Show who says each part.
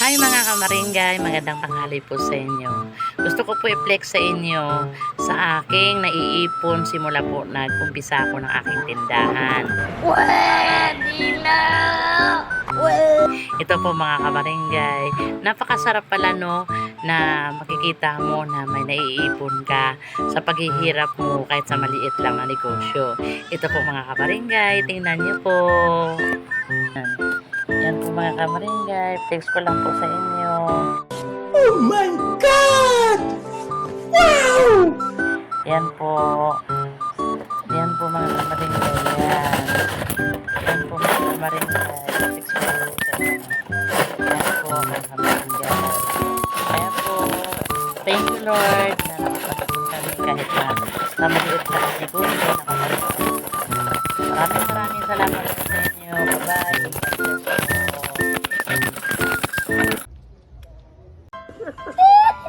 Speaker 1: Hi mga kamaringgay, magandang tanghali po sa inyo. Gusto ko po i-flex sa inyo sa aking naiipon simula po nag-umpisa ako ng aking tindahan. Ito po mga kamaringgay, napakasarap pala no na makikita mo na may naiipon ka sa paghihirap mo kahit sa maliit lang na negosyo. Ito po mga kamaringgay, tingnan niyo po. Yan po mga kamaringgay, flex ko lang po sa inyo.
Speaker 2: Oh my God! Wow!
Speaker 1: Yan po. Yan po mga kamaringgay. Yan. Yan po mga kamaringgay. Flex ko lang po sa inyo. Yan po mga kamaringgay. Kaya po, thank you Lord na nakapagpapun kami kahit na maliit na negosyo nakapagpapun. Maraming salamat po sa inyo. Bye-bye. God bless you.